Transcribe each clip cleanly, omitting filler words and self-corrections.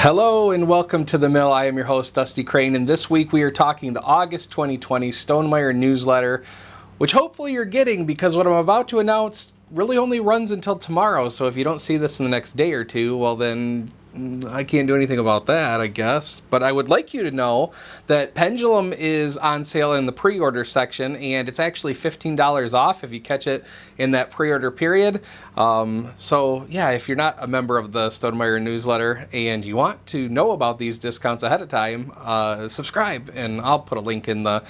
Hello and welcome to The Mill. I am your host, Dusty Crane, and this week we are talking the August 2020 Stonemaier newsletter, which hopefully you're getting because what I'm about to announce really only runs until tomorrow, so if you don't see this in the next day or two, well then I can't do anything about that, I guess. But I would like you to know that Pendulum is on sale in the pre-order section, and it's actually $15 off if you catch it in that pre-order period. So yeah, if you're not a member of the Stonemaier newsletter and you want to know about these discounts ahead of time, subscribe, and I'll put a link in the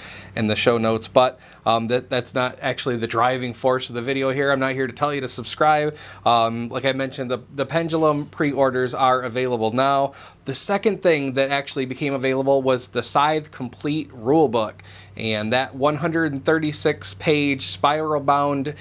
show notes. But that's not actually the driving force of the video here. I'm not here to tell you to subscribe. Like I mentioned, the Pendulum pre-orders are available now. The second thing that actually became available was the Scythe Complete Rulebook, and that 136-page spiral-bound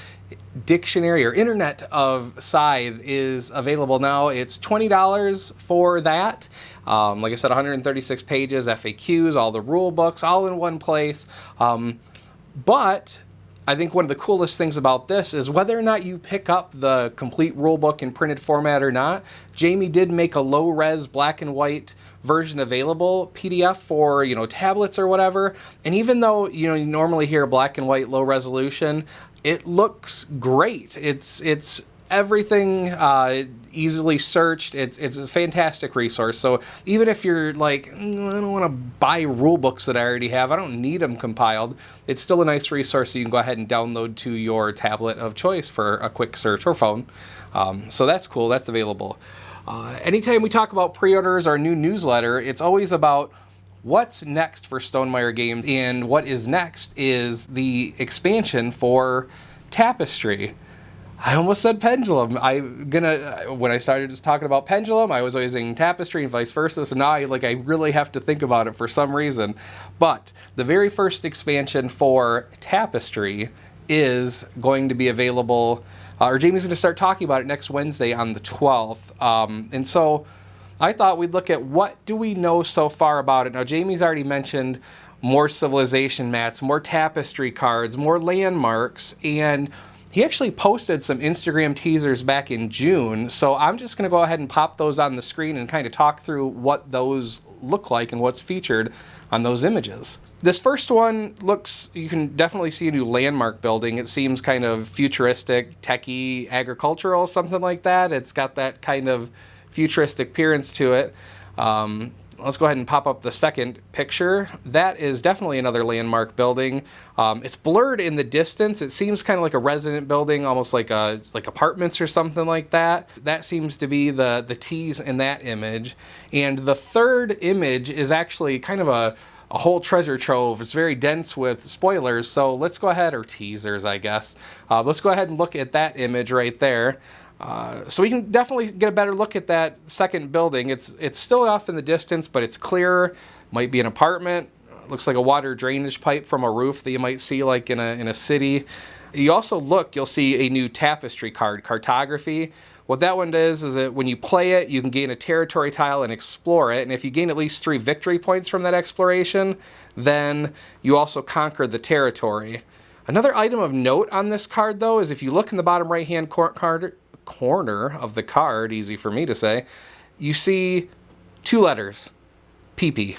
dictionary or internet of Scythe is available now. It's $20 for that. Like I said, 136 pages, FAQs, all the rule books, all in one place. But I think one of the coolest things about this is whether or not you pick up the complete rulebook in printed format or not, Jamie did make a low-res black and white version available, PDF for, tablets or whatever. And even though, you normally hear black and white low resolution, it looks great. It's everything easily searched. It's a fantastic resource. So even if you're like, I don't want to buy rule books that I already have, I don't need them compiled, it's still a nice resource that you can go ahead and download to your tablet of choice for a quick search or phone. So that's cool. That's available. Anytime we talk about pre-orders or new newsletter, it's always about what's next for Stonemaier Games, and what is next is the expansion for Tapestry. I almost said Pendulum. When I started just talking about Pendulum, I was always saying Tapestry and vice versa, so now I really have to think about it for some reason. But the very first expansion for Tapestry is going to be available, or Jamie's going to start talking about it next Wednesday on the 12th. And so I thought we'd look at what do we know so far about it. Now, Jamie's already mentioned more civilization mats, more tapestry cards, more landmarks, and he actually posted some Instagram teasers back in June, so I'm just going to go ahead and pop those on the screen and kind of talk through what those look like and what's featured on those images. This first one looks, you can definitely see a new landmark building. It seems kind of futuristic, techie, agricultural, something like that. It's got that kind of futuristic appearance to it. Let's go ahead and pop up the second picture. That is definitely another landmark building. It's blurred in the distance. It seems kind of like a resident building, almost like apartments or something like that. That seems to be the tease in that image. And the third image is actually kind of a whole treasure trove. It's very dense with spoilers, so let's go ahead, or teasers, I guess. Let's go ahead and look at that image right there. So we can definitely get a better look at that second building. It's still off in the distance, but it's clear. Might be an apartment. Looks like a water drainage pipe from a roof that you might see like in a city. You'll see a new Tapestry card, Cartography. What that one does is that when you play it, you can gain a territory tile and explore it. And if you gain at least 3 victory points from that exploration, then you also conquer the territory. Another item of note on this card, though, is if you look in the bottom right-hand corner of the card, easy for me to say, you see 2 letters, PP.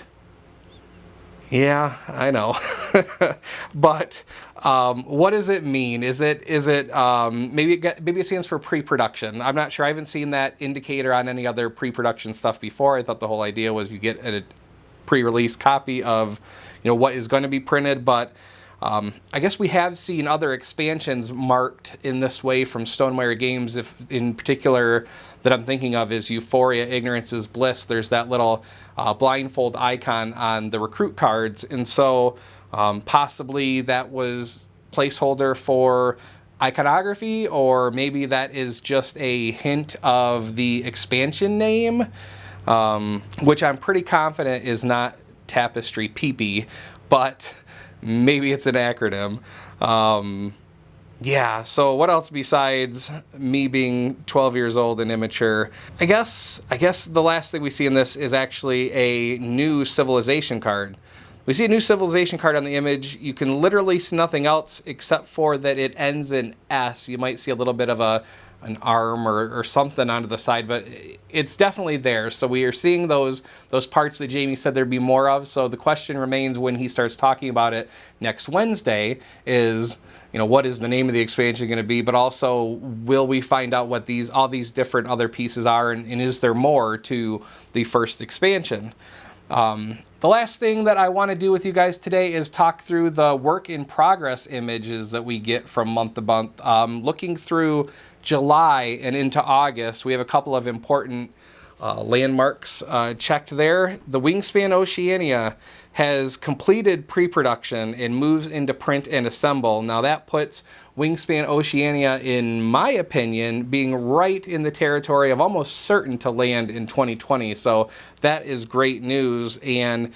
Yeah, I know. But what does it mean? Is it maybe it stands for pre-production? I'm not sure. I haven't seen that indicator on any other pre-production stuff before. I thought the whole idea was you get a pre-release copy of what is going to be printed, but I guess we have seen other expansions marked in this way from Stonemaier Games. If in particular that I'm thinking of is Euphoria, Ignorance is Bliss. There's that little blindfold icon on the recruit cards, and so possibly that was placeholder for iconography, or maybe that is just a hint of the expansion name, which I'm pretty confident is not Tapestry PP, but maybe it's an acronym. Yeah, so what else besides me being 12 years old and immature? I guess the last thing we see in this is actually a new civilization card. We see a new civilization card on the image. You can literally see nothing else except for that it ends in S. You might see a little bit of a arm or something onto the side, but it's definitely there. So we are seeing those parts that Jamie said there'd be more of. So the question remains when he starts talking about it next Wednesday is, what is the name of the expansion going to be, but also will we find out what all these different other pieces are, and is there more to the first expansion? The last thing that I want to do with you guys today is talk through the work in progress images that we get from month to month. Looking through July and into August, we have a couple of important landmarks checked there. The Wingspan Oceania has completed pre-production and moves into print and assemble. Now that puts Wingspan Oceania, in my opinion, being right in the territory of almost certain to land in 2020. So that is great news. And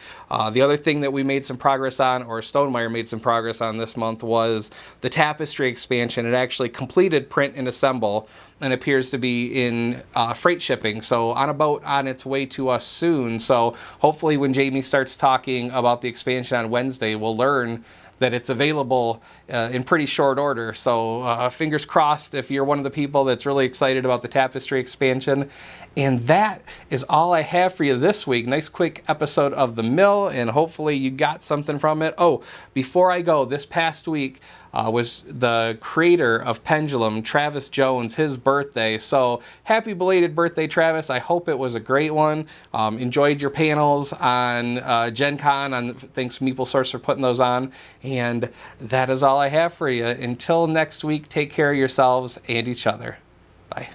the other thing that we made some progress on, or Stonemaier made some progress on this month, was the Tapestry expansion. It actually completed print and assemble and appears to be in freight shipping. So on a boat on its way to us soon. So hopefully when Jamie starts talking about the expansion on Wednesday, we'll learn that it's available in pretty short order. So fingers crossed if you're one of the people that's really excited about the Tapestry expansion. And that is all I have for you this week. Nice quick episode of The Mill, and hopefully you got something from it. Oh, before I go, this past week was the creator of Pendulum, Travis Jones, his birthday. So happy belated birthday, Travis. I hope it was a great one. Enjoyed your panels on Gen Con. Thanks MeepleSource for putting those on. And that is all I have for you. Until next week, take care of yourselves and each other. Bye.